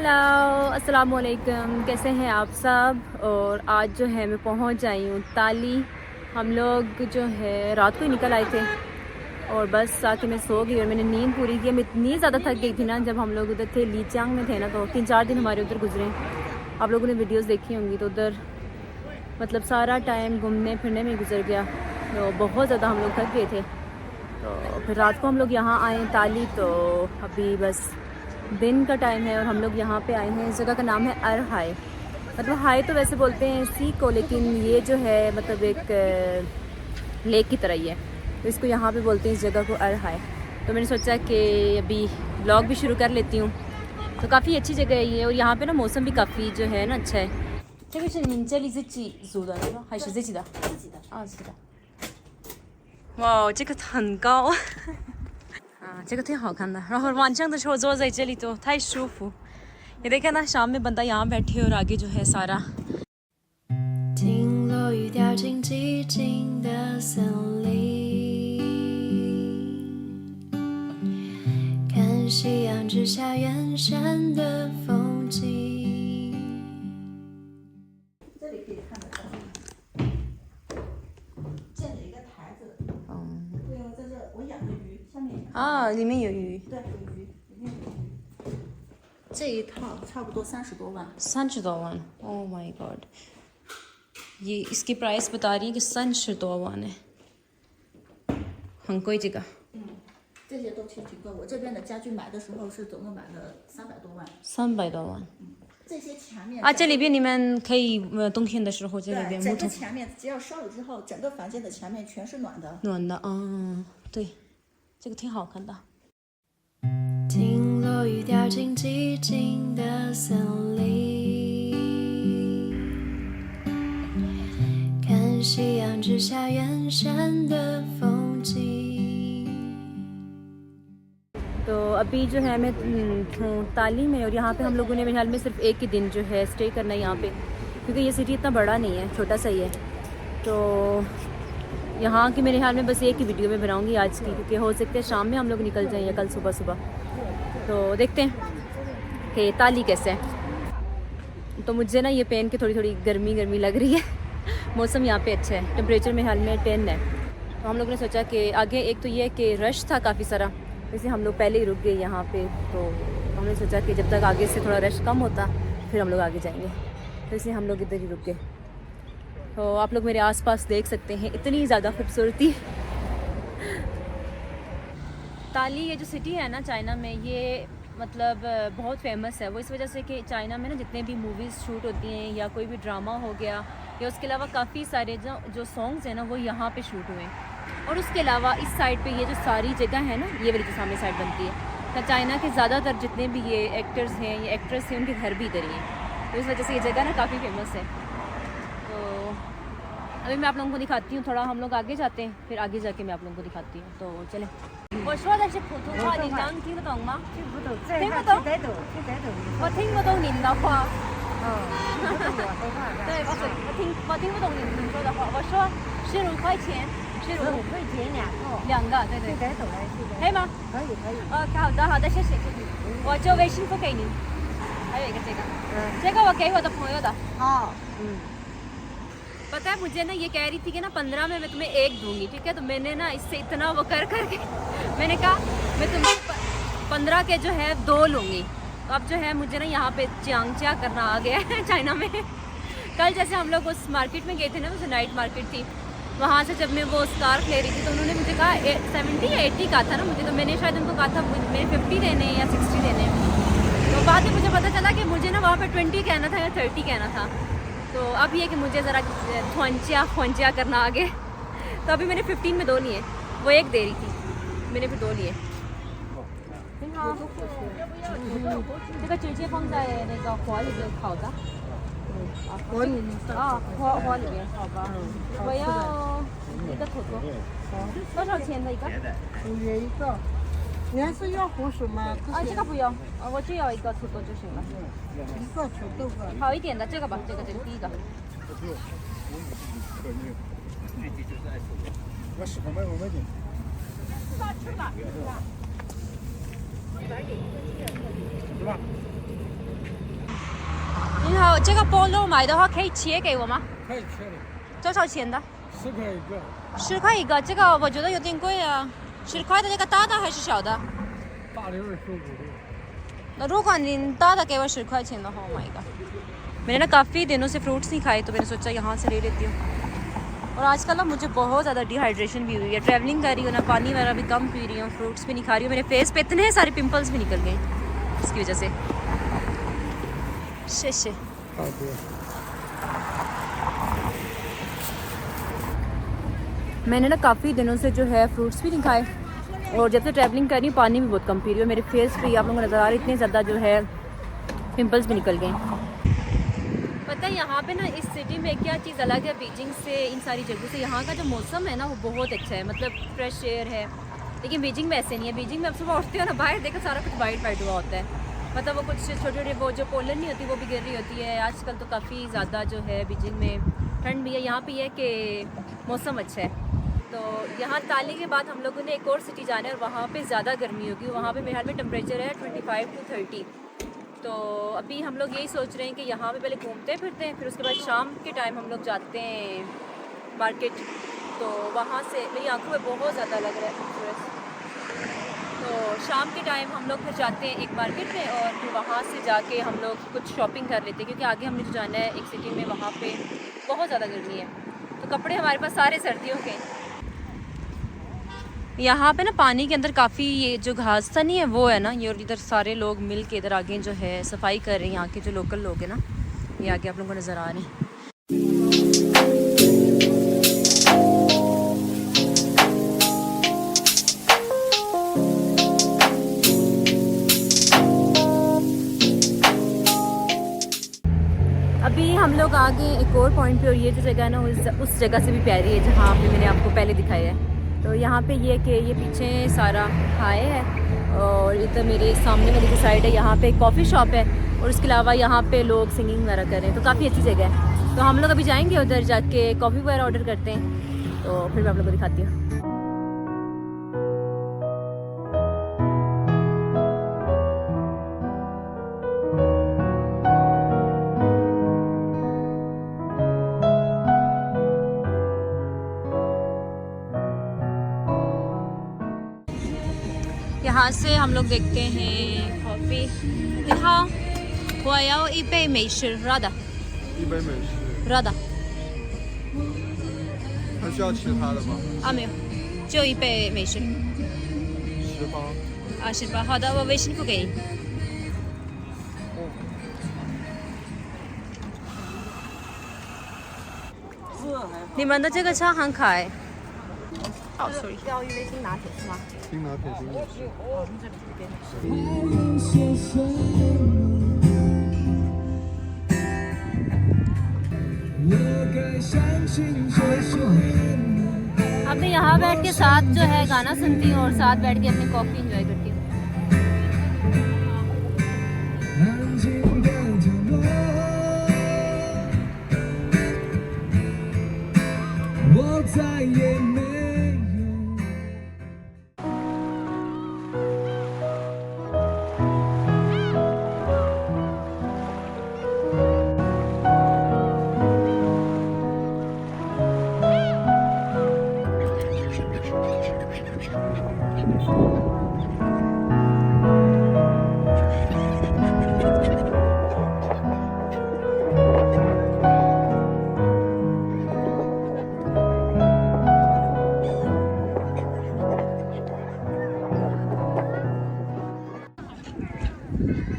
Hello अस्सलाम वालेकुम, कैसे हैं आप सब। और आज जो है मैं पहुंच आई हूँ ताली। हम लोग जो है रात को ही निकल आए थे और बस आके मैं सो गई और मैंने नींद पूरी की। मैं इतनी ज़्यादा थक गई थी ना, जब हम लोग उधर थे लीचांग में थे ना, तो 3-4 दिन हमारे उधर गुजरे। आप लोगों ने वीडियोस देखी होंगी, तो उधर मतलब सारा टाइम घूमने फिरने में गुजर गया, तो बहुत ज़्यादा हम लोग थक गए थे। तो फिर रात को हम लोग यहाँ आए ताली, तो अभी बस दिन का टाइम है और हम लोग यहाँ पे आए हैं। इस जगह का नाम है अर हाय। मतलब हाय तो वैसे बोलते हैं सी को, लेकिन ये जो है मतलब एक लेक की तरह ही है, तो इसको यहाँ पे बोलते हैं इस जगह को अर हाय। तो मैंने सोचा कि अभी ब्लॉग भी शुरू कर लेती हूँ। तो काफ़ी अच्छी जगह है ये, और यहाँ पे ना मौसम भी काफ़ी जो है ना अच्छा है। 这个是您这里自己租的是吧？还是自己的？自己的。啊，自己的。哇，这个很高。啊，这个挺好看的。然后晚上的时候坐在这里就太舒服。ये देखे ना, शाम में बंदा यहाँ बैठे और आगे जो है सारा। 听落雨掉进寂静的森林，看夕阳之下远山的风景。这里可以看得到，建了一个台子。对哦，在这我养的鱼，下面啊，里面有鱼。对，有鱼，里面有鱼。这一套差不多30多万。30多万 ，Oh my god！ ये इसकी प्राइस बता रही है कि 30多万है，很贵这个。这些都挺贵。我这边的家具买的时候是总共买了300多万。300多万。这些墙面啊，这里边你们可以冬天的时候这里边木头。整个墙面只要烧了之后，整个房间的墙面全是暖的。暖的，对，这个挺好看的。听落雨掉进寂静的森林，看夕阳之下远山的风景。तो अभी जो है मैं ताली में, और यहाँ पे हम लोगों ने मेरे ख्याल में सिर्फ एक ही दिन जो है स्टे करना है यहाँ पे, क्योंकि ये सिटी इतना बड़ा नहीं है, छोटा सा ही है। तो यहाँ की मेरे ख्याल में बस एक ही वीडियो में बनाऊँगी आज की, क्योंकि हो सकता है शाम में हम लोग निकल जाएँ या कल सुबह सुबह। तो देखते हैं कि ताली कैसे है। तो मुझे ना ये पहन के थोड़ी थोड़ी गर्मी गर्मी लग रही है। मौसम यहाँ पे अच्छा है, टेम्परेचर में हाल में 10 है। तो हम लोगों ने सोचा कि आगे एक तो ये है कि रश था काफ़ी सारा, वैसे हम लोग पहले ही रुक गए यहाँ पे। तो हमने सोचा कि जब तक आगे से थोड़ा रश कम होता फिर हम लोग आगे जाएंगे, तो इसलिए हम लोग इधर ही रुक गए। तो आप लोग मेरे आसपास देख सकते हैं इतनी ज़्यादा खूबसूरती। ताली ये जो सिटी है ना चाइना में, ये मतलब बहुत फेमस है। वो इस वजह से कि चाइना में ना जितने भी मूवीज़ शूट होती हैं या कोई भी ड्रामा हो गया, या उसके अलावा काफ़ी सारे जो सॉन्ग्स हैं ना वो यहाँ पे शूट हुए हैं। और उसके अलावा इस साइड पे ये जो सारी जगह है ना, ये वाली जो सामने साइड बनती है, तो चाइना के ज़्यादातर जितने भी ये एक्टर्स हैं या एक्ट्रेस हैं उनके घर भी इधर ही हैं। तो इस वजह से ये जगह ना काफ़ी फेमस है। तो अभी मैं आप लोगों को दिखाती हूँ, थोड़ा हम लोग आगे जाते हैं, फिर आगे जाके मैं आप लोगों को दिखाती हूँ। तो चलें। 我说的是普通话，你能听得懂吗？听不懂，听不懂，我听不懂您的话。对，我听不懂你说的话。我说15块钱，15块钱两个，对对。可以吗？可以。好的，谢谢。我就微信付给您。还有一个这个我给我的朋友的。好。पता है मुझे ना ये कह रही थी कि ना 15 में मैं तुम्हें एक दूंगी, ठीक है। तो मैंने ना इससे इतना वो कर करके मैंने कहा मैं तुम्हें 15 के जो है 2 लूँगी। तो अब जो है मुझे ना यहाँ पे च्या करना आ गया है चाइना में। कल जैसे हम लोग उस मार्केट में गए थे ना, उस नाइट मार्केट थी, वहाँ से जब मैं वो स्कार्फ ले रही थी तो उन्होंने मुझे कहा 70 या 80 का था ना मुझे, तो मैंने शायद उनको कहा था मैंने 50 देने या 60 देने। तो बाद में मुझे पता चला कि मुझे ना वहाँ पर 20 कहना था या 30 कहना था। तो अब ये कि मुझे ज़रा ख्वंचिया करना आ गया। तो अभी मैंने 15 में 2 लिए, वो एक दे रही थी, मैंने फिर 2 लिए। 这个直接放在那个火里面烤的。火里面啊，火里面，好吧。我要一个土豆，多少钱的一个？5元一个。你还是要火水吗？啊，这个不用，我就要一个土豆就行了。一个土豆吧。好一点的这个吧，这个第一个。我10块卖5块钱。吃吧。是吧？这个菠萝买的话可以切给我吗？可以切的，多少钱的10块一个， ？10块一个，这个我觉得有点贵啊。10块的这个大的还是小的？大的25的。那如果你大的给我10块钱的话，Oh my god！मैंने ना काफ़ी दिनों से फ्रूट्स नहीं खाए तो मैंने सोचा यहाँ से ले लेती हूँ। और आजकल ना मुझे बहुत ज़्यादा डिहाइड्रेशन भी हुई है, ट्रैवलिंग कर रही हूँ ना, पानी वगैरह भी कम पी रही हूँ, फ्रूट्स भी नहीं खा रही हूँ, मेरे फेस पे इतने सारे पिंपल्स भी निकल गए इसकी वजह से। शेशे मैंने ना काफ़ी दिनों से जो है फ्रूट्स भी नहीं खाए और जब से ट्रैवलिंग कर रही हूँ पानी भी बहुत कम पी रही हूँ, मेरे फेस पे आप लोगों को नज़र आ रही इतने ज़्यादा जो है पिंपल्स भी निकल गए। पता है यहाँ पे ना इस सिटी में क्या चीज़ अलग है बीजिंग से, इन सारी जगहों से, यहाँ का जो मौसम है ना वो बहुत अच्छा है, मतलब फ्रेश एयर है। लेकिन बीजिंग में ऐसे नहीं है। बीजिंग में अब सुबह उठते हो ना, बाहर देखो सारा कुछ वाइट वाइट हुआ होता है, मतलब वो कुछ छोटे छोटे वो जो पोलन नहीं होती वो भी गिर रही होती है। आजकल तो काफ़ी ज़्यादा जो है बीजिंग में ठंड भी है। यहाँ पे ये है कि मौसम अच्छा है। तो यहाँ ताली के बाद हम लोगों ने एक और सिटी जाना है और वहाँ पे ज़्यादा गर्मी होगी। वहाँ पे मेरे ख्याल में टेम्परेचर है 25 to 30। तो अभी हम लोग यही सोच रहे हैं कि यहाँ पे पहले घूमते फिरते हैं, फिर उसके बाद शाम के टाइम हम लोग जाते हैं मार्केट। तो वहाँ से मेरी आंखों में बहुत ज़्यादा लग रहा है खूबसूरत। तो शाम के टाइम हम लोग फिर जाते हैं एक मार्केट में और फिर वहाँ से जाके हम लोग कुछ शॉपिंग कर लेते हैं, क्योंकि आगे हमने जो जाना है एक सिटी में, वहाँ पे बहुत ज़्यादा गर्मी है। तो कपड़े हमारे पास सारे सर्दियों के। यहाँ पे ना पानी के अंदर काफ़ी ये जो घास सा नहीं है वो है ना, ये और इधर सारे लोग मिल के इधर आगे जो है सफाई कर रहे हैं। यहाँ के जो लोकल लोग हैं ना, ये आगे आप लोगों को नज़र आ रहे हैं। अभी हम लोग आगे एक और पॉइंट पे, और ये जो जगह है ना उस जगह से भी प्यारी है जहाँ पे मैंने आपको पहले दिखाया है। तो यहाँ पे ये कि ये पीछे सारा हाई है और इधर मेरे सामने वाली की साइड है, यहाँ पे एक कॉफ़ी शॉप है और उसके अलावा यहाँ पे लोग सिंगिंग वगैरह कर रहे हैं। तो काफ़ी अच्छी जगह है। तो हम लोग अभी जाएंगे उधर, जाके कॉफ़ी वगैरह ऑर्डर करते हैं। तो फिर मैं आप लोगों को दिखाती हूँ। यहाँ से हम लोग देखते हैं कॉफ़ी। हाँ, 我要一杯美式热的。一杯美式。热的。还需要其他的吗？啊，没有，就一杯美式。18。啊，18。好的，我微信付给你。你们的这个超很可爱。哦，sorry。要一杯冰拿铁是吗？冰拿铁，冰美式。哦，这里这边。अब मैं यहाँ बैठ के साथ जो है गाना सुनती हूँ और साथ बैठ के अपनी कॉफ़ी एंजॉय करती हूँ।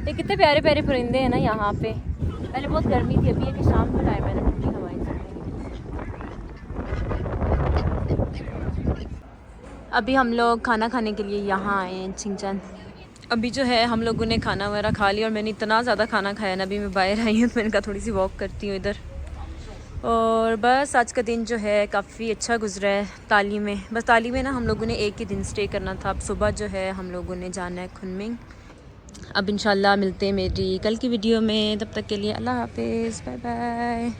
ये कितने प्यारे प्यारे परिंदे हैं ना यहाँ पे। पहले बहुत गर्मी थी, अभी है कि शाम का टाइम है ना, ठंडी हवाएं चल रही हैं। अभी हम लोग खाना खाने के लिए यहाँ आए हैं चिंगचन। अभी जो है हम लोगों ने खाना वगैरह खा लिया और मैंने इतना ज़्यादा खाना खाया ना, अभी मैं बाहर आई हूँ तो मैंने कहा थोड़ी सी वॉक करती हूँ इधर। और बस आज का दिन जो है काफ़ी अच्छा गुजरा है ताली में। बस ताली में ना हम लोगों ने एक ही दिन स्टे करना था। अब सुबह जो है हम लोगों ने जाना है खुनमिंग। अब इंशाल्लाह मिलते हैं मेरी कल की वीडियो में, तब तक के लिए अल्लाह हाफिज़, बाय बाय।